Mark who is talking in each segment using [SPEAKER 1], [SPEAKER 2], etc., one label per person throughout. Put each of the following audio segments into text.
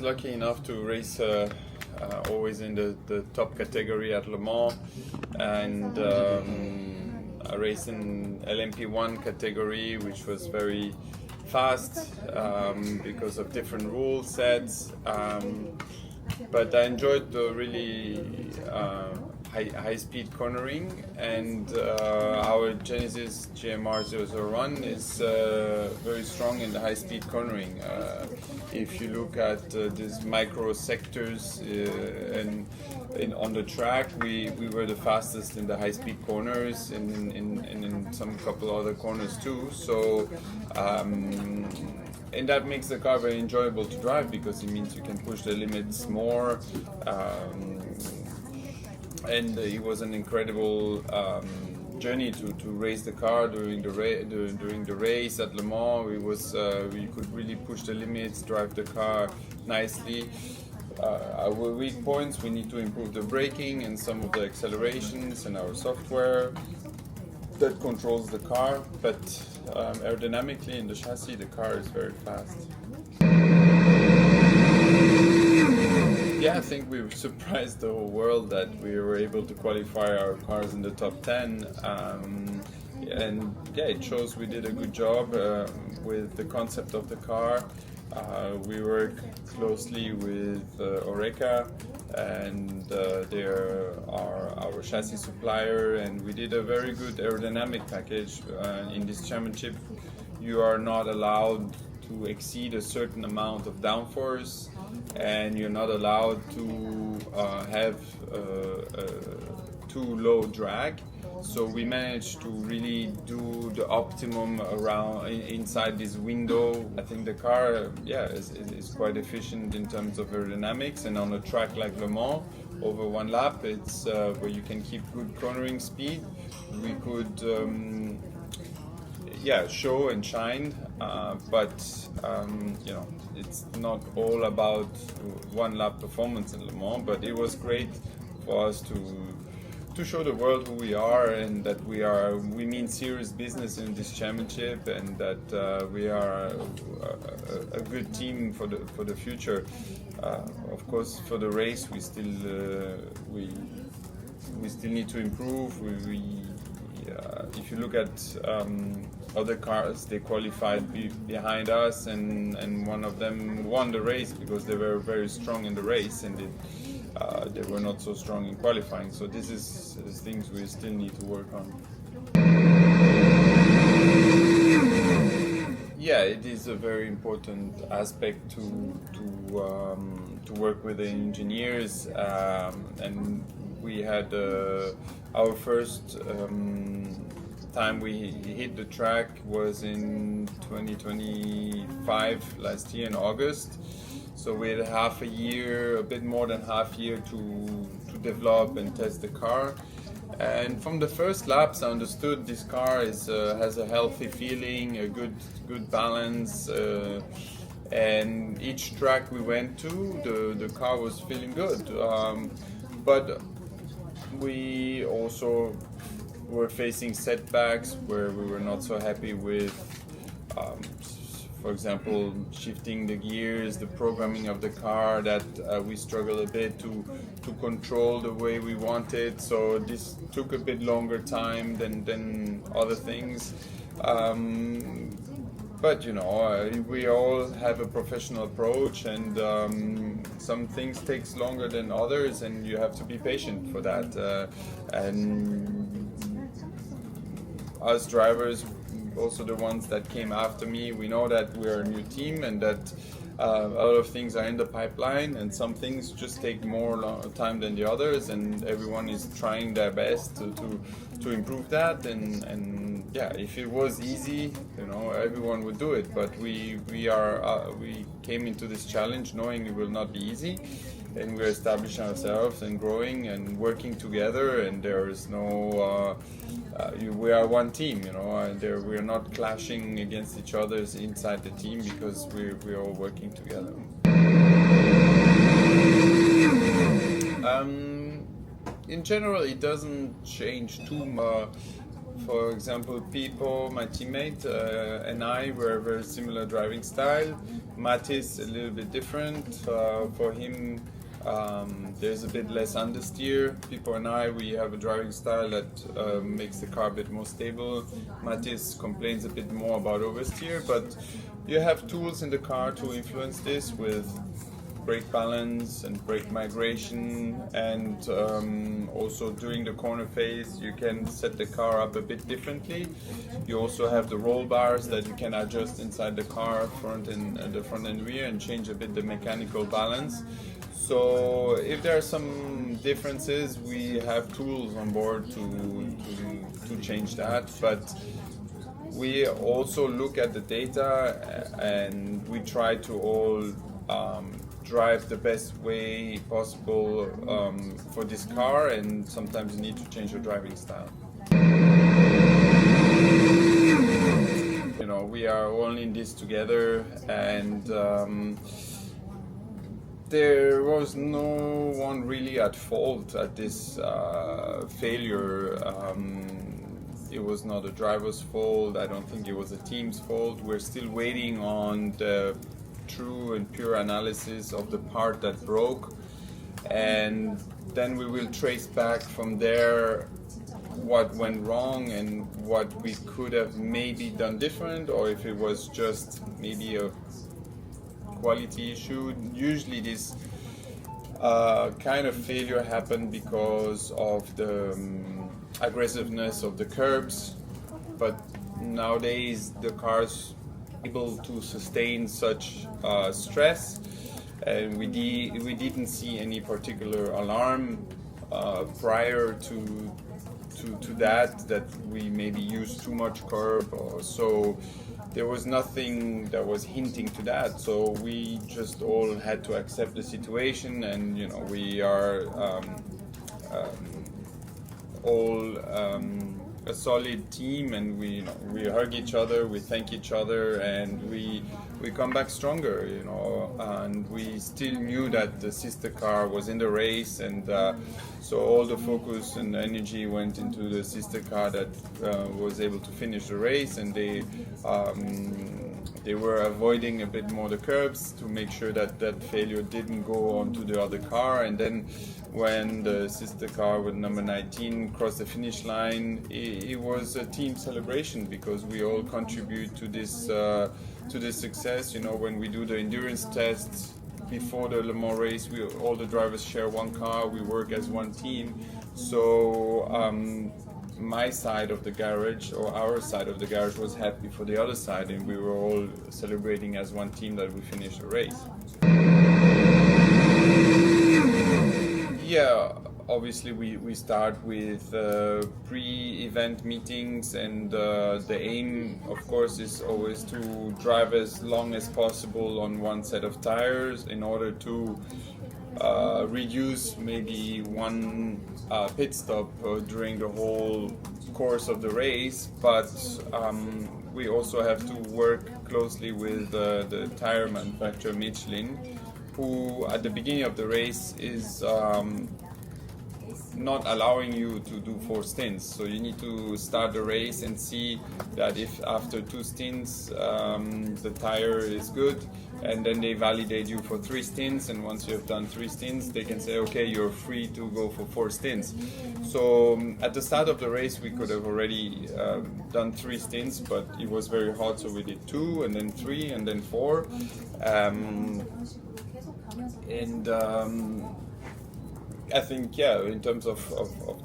[SPEAKER 1] lucky enough to race always in the top category at Le Mans, and I raced in LMP1 category, which was very fast because of different rule sets, but I enjoyed the really high-speed cornering, and our Genesis GMR 001 is very strong in the high-speed cornering. If you look at these micro sectors on the track, we were the fastest in the high-speed corners and in some couple other corners too. So. And that makes the car very enjoyable to drive because it means you can push the limits more. And it was an incredible journey to race the car during the race at Le Mans. We could really push the limits, drive the car nicely. Our weak points, we need to improve the braking and some of the accelerations and our software that controls the car, but aerodynamically in the chassis the car is very fast. Yeah, I think we surprised the whole world that we were able to qualify our cars in the top 10, and yeah, it shows we did a good job with the concept of the car. We work closely with Oreca, and they are our chassis supplier, and we did a very good aerodynamic package. In this championship, you are not allowed to exceed a certain amount of downforce, and you're not allowed to have too low drag. So we managed to really do the optimum around inside this window. I think the car, is quite efficient in terms of aerodynamics, and on a track like Le Mans, over one lap, it's where you can keep good cornering speed. We could, show and shine, but it's not all about one lap performance in Le Mans. But it was great for us to show the world who we are, and that we mean serious business in this championship, and that we are a good team for the future. Of course, for the race, we still need to improve. If you look at other cars, they qualified behind us, and one of them won the race because they were very strong in the race, and they were not so strong in qualifying. So this is things we still need to work on. Yeah, it is a very important aspect to work with the engineers, and we had our first time we hit the track was in 2025, last year in August. So we had a bit more than half year to develop and test the car. And from the first laps, I understood this car has a healthy feeling, a good balance, and each track we went to, the car was feeling good. But we also were facing setbacks where we were not so happy with. For example, shifting the gears, the programming of the car, that we struggle a bit to control the way we wanted. So this took a bit longer time than other things. But we all have a professional approach, and some things takes longer than others, and you have to be patient for that. And us drivers, also the ones that came after me, we know that we're a new team, and that a lot of things are in the pipeline, and some things just take more time than the others, and everyone is trying their best to improve that. And yeah, if it was easy, everyone would do it, but we came into this challenge knowing it will not be easy, and we're establishing ourselves and growing and working together, and there is no we are one team, and we're not clashing against each other inside the team, because we're all working together. In general, it doesn't change too For example, Pipo, my teammate, and I were very similar driving style. Matis a little bit different. For him, there's a bit less understeer. Pipo and I, we have a driving style that makes the car a bit more stable. Matis complains a bit more about oversteer, but you have tools in the car to influence this with brake balance and brake migration, and also during the corner phase you can set the car up a bit differently. You also have the roll bars that you can adjust inside the car, front and the front and rear, and change a bit the mechanical balance. So if there are some differences, we have tools on board to change that, but we also look at the data and we try to all drive the best way possible for this car, and sometimes you need to change your driving style. You know, we are all in this together, and there was no one really at fault at this failure. It was not a driver's fault. I don't think it was a team's fault. We're still waiting on the true and pure analysis of the part that broke, and then we will trace back from there what went wrong and what we could have maybe done different, or if it was just maybe a quality issue. Usually this kind of failure happened because of the aggressiveness of the curbs, but nowadays the cars able to sustain such stress, and we didn't see any particular alarm prior to that we maybe used too much curb, or so there was nothing that was hinting to that. So we just all had to accept the situation, and you know, we are all a solid team, and we hug each other, we thank each other, and we come back stronger, you know. And we still knew that the sister car was in the race, and so all the focus and energy went into the sister car that was able to finish the race, and they were avoiding a bit more the curbs to make sure that that failure didn't go on to the other car. And then when the sister car with number 19 crossed the finish line, it was a team celebration, because we all contribute to this success. You know, when we do the endurance tests before the Le Mans race, all the drivers share one car, we work as one team. So my side of the garage, or our side of the garage, was happy for the other side, and we were all celebrating as one team that we finished the race. Yeah, obviously we start with pre-event meetings, and the aim, of course, is always to drive as long as possible on one set of tires in order to reduce maybe one pit stop during the whole course of the race. But we also have to work closely with the tire manufacturer Michelin, who at the beginning of the race is not allowing you to do 4 stints. So you need to start the race and see that if after 2 stints the tire is good, and then they validate you for 3 stints, and once you have done 3 stints they can say, okay, you're free to go for 4 stints. So at the start of the race we could have already done 3 stints, but it was very hot, so we did 2 and then 3 and then 4. I think, yeah, in terms of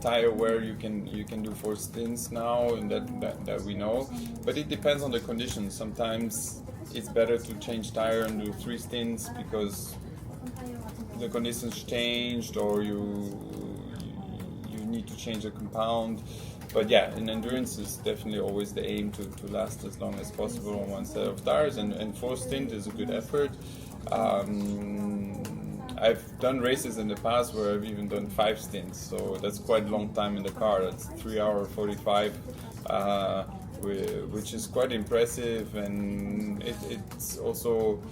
[SPEAKER 1] tire wear, you can do 4 stints now, and that we know. But it depends on the conditions. Sometimes it's better to change tire and do 3 stints because the conditions changed, or you need to change the compound. But yeah, in endurance is definitely always the aim to last as long as possible on one set of tires, and 4 stint is a good effort. I've done races in the past where I've even done 5 stints, so that's quite a long time in the car. That's 3 hours 45, which is quite impressive, and it's also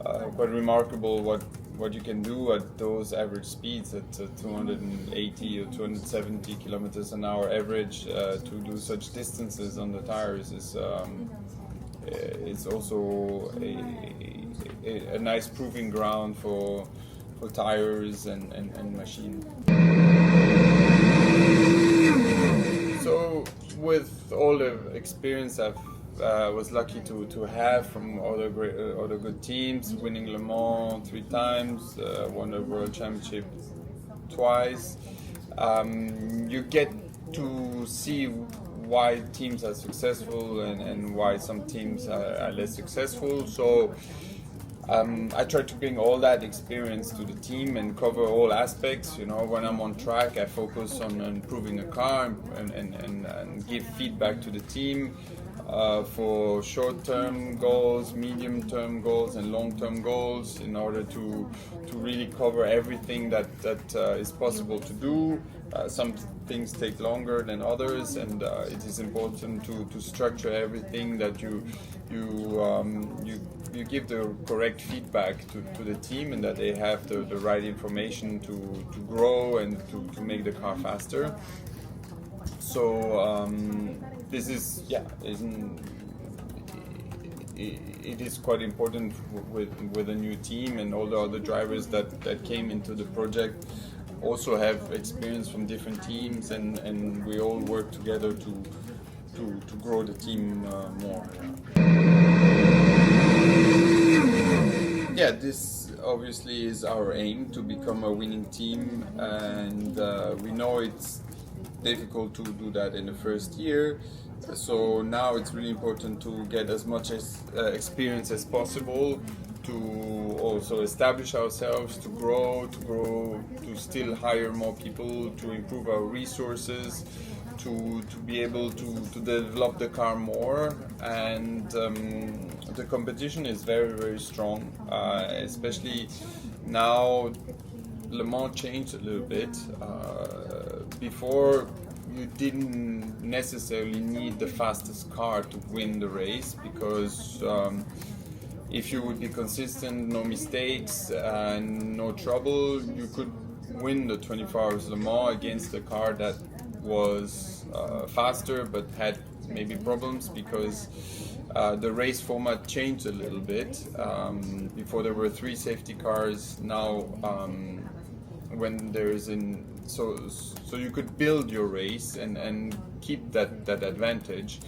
[SPEAKER 1] quite remarkable what you can do at those average speeds at 280 or 270 kilometers an hour average to do such distances on the tires is also a nice proving ground for tires and machine. So with all the experience I was lucky to have from other good teams, winning Le Mans 3 times, won the World Championship twice, you get to see why teams are successful and why some teams are less successful. So I try to bring all that experience to the team and cover all aspects. You know, when I'm on track, I focus on improving the car and give feedback to the team for short-term goals, medium-term goals, and long-term goals in order to really cover everything that is possible to do. Some things take longer than others, and it is important to structure everything that you give the correct feedback to the team, and that they have the right information to grow and to make the car faster. So this is it is quite important with a new team, and all the other drivers that came into the project also have experience from different teams, and we all work together to grow the team more. Yeah, this obviously is our aim, to become a winning team, and we know it's difficult to do that in the first year. So now it's really important to get as much experience as possible, to also establish ourselves, to grow, to still hire more people, to improve our resources, to be able to develop the car more. And the competition is very, very strong, especially now. Le Mans changed a little bit. Before, you didn't necessarily need the fastest car to win the race, because if you would be consistent, no mistakes, and no trouble, you could win the 24 Hours Le Mans against a car that was faster but had maybe problems, because the race format changed a little bit. Before there were 3 safety cars. Now when there is so you could build your race and keep that advantage,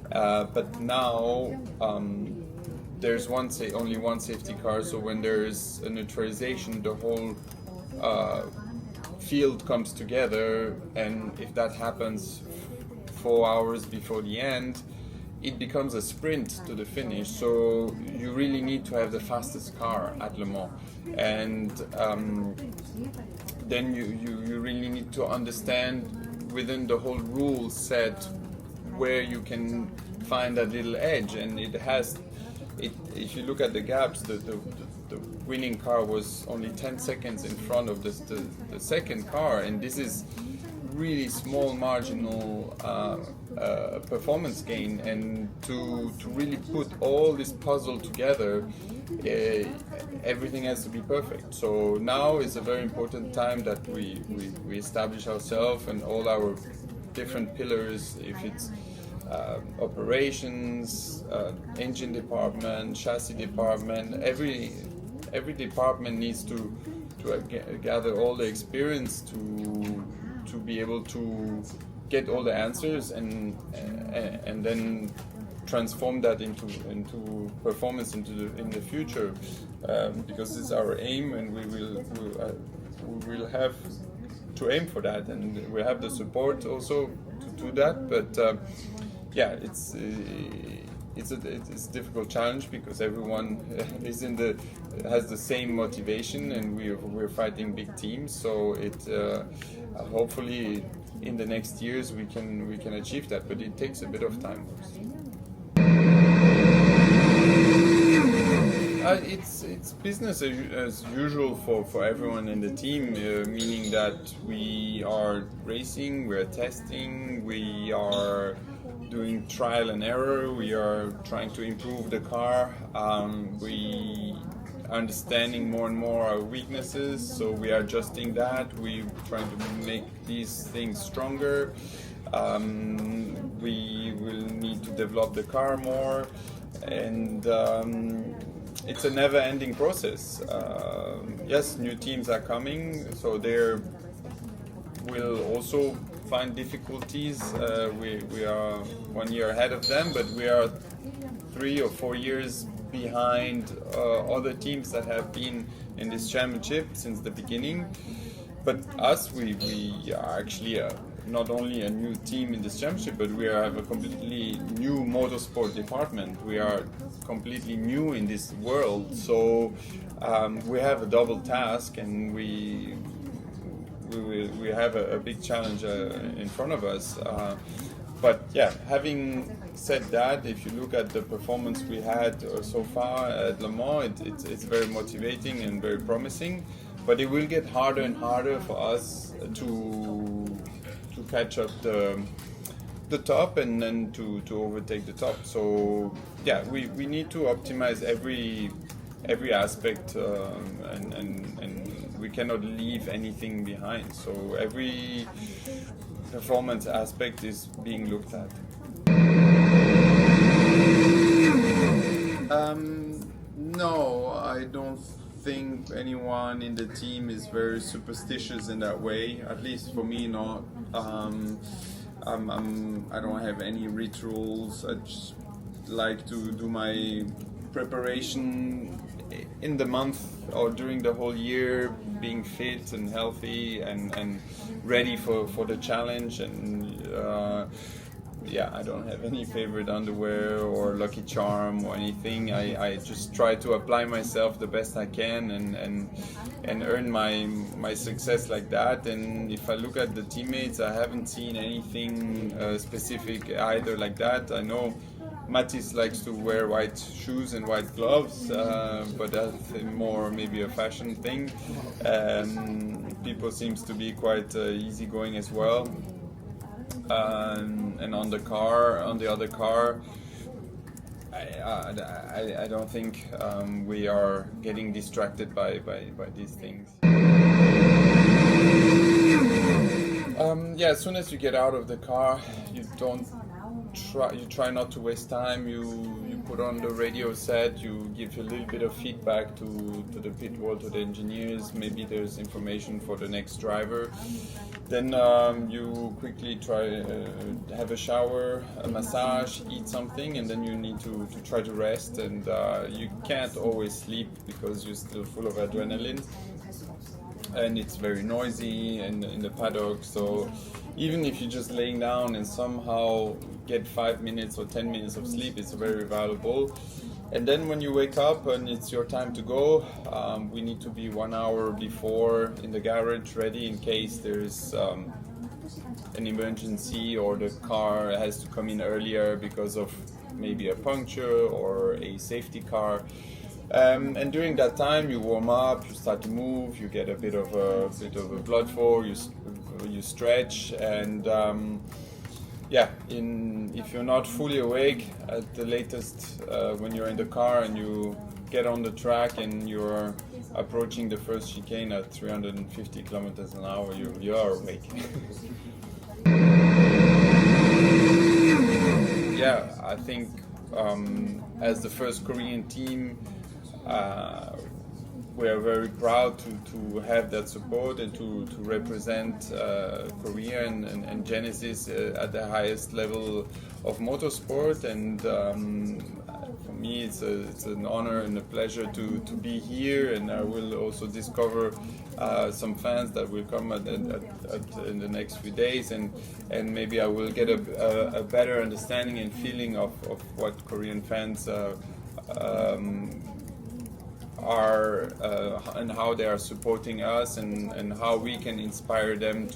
[SPEAKER 1] but now there's only one safety car. So when there is a neutralization, the whole field comes together, and if that happens 4 hours before the end, it becomes a sprint to the finish. So you really need to have the fastest car at Le Mans, and then you really need to understand within the whole rule set where you can find that little edge. And if you look at the gaps, the winning car was only 10 seconds in front of the second car, and this is really small marginal performance gain. And to really put all this puzzle together, everything has to be perfect. So now is a very important time that we establish ourselves and all our different pillars. If it's operations, engine department, chassis department, every department needs to gather all the experience to be able to get all the answers and then transform that into performance in the future, because it's our aim, and we will have to aim for that, and we have the support also to do that. But yeah, it's a difficult challenge, because everyone has the same motivation, and we're fighting big teams. So hopefully in the next years we can achieve that, but it takes a bit of time. It's business as usual for everyone in the team, meaning that we are racing, we are testing, we are doing trial and error, we are trying to improve the car. We understanding more and more our weaknesses, so we are adjusting that. We're trying to make these things stronger. We will need to develop the car more, and it's a never-ending process. Yes, new teams are coming, so there will also find difficulties. We are 1 year ahead of them, but we are 3 or 4 years behind other teams that have been in this championship since the beginning. But us, we are actually not only a new team in this championship, but we have a completely new motorsport department. We are completely new in this world, so we have a double task, and we have a big challenge in front of us. But yeah, having said that, if you look at the performance we had so far at Le Mans, it's very motivating and very promising. But it will get harder and harder for us to catch up the top and then to overtake the top. So yeah, we need to optimize every aspect, and we cannot leave anything behind. So every performance aspect is being looked at. No, I don't think anyone in the team is very superstitious in that way. At least for me, not. I don't have any rituals. I just like to do my preparation in the month or during the whole year, being fit and healthy and ready for the challenge. And yeah, I don't have any favorite underwear or lucky charm or anything. I just try to apply myself the best I can and earn my success like that. And if I look at the teammates, I haven't seen anything specific either like that. I know Mathis likes to wear white shoes and white gloves, but that's more maybe a fashion thing. People seems to be quite easygoing as well. And on the other car, I don't think we are getting distracted by these things. Yeah, as soon as you get out of the car, you try not to waste time. You put on the radio set, you give a little bit of feedback to the pit wall, to the engineers. Maybe there's information for the next driver. Then you quickly try have a shower, a massage, eat something, and then you need to try to rest. And you can't always sleep because you're still full of adrenaline, and it's very noisy in the paddock. So even if you're just laying down and somehow get 5 minutes or 10 minutes of sleep, it's very valuable. And then when you wake up and it's your time to go, we need to be 1 hour before in the garage, ready in case there's an emergency or the car has to come in earlier because of maybe a puncture or a safety car. And during that time, you warm up, you start to move, you get a bit of a blood flow, you stretch, and yeah, if you're not fully awake at the latest when you're in the car and you get on the track and you're approaching the first chicane at 350 kilometers an hour, you are awake. Yeah, I think as the first Korean team, we are very proud to have that support and to represent Korea and Genesis at the highest level of motorsport. And for me, it's an honor and a pleasure to be here. And I will also discover some fans that will come in the next few days, and maybe I will get a better understanding and feeling of what Korean fans are and how they are supporting us, and how we can inspire them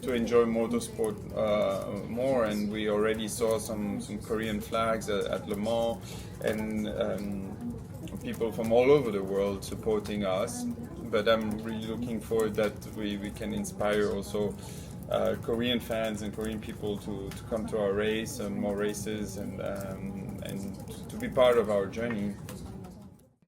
[SPEAKER 1] to enjoy motorsport more. And we already saw some Korean flags at Le Mans, and people from all over the world supporting us. But I'm really looking forward that we can inspire also Korean fans and Korean people to come to our race and more races, and to be part of our journey.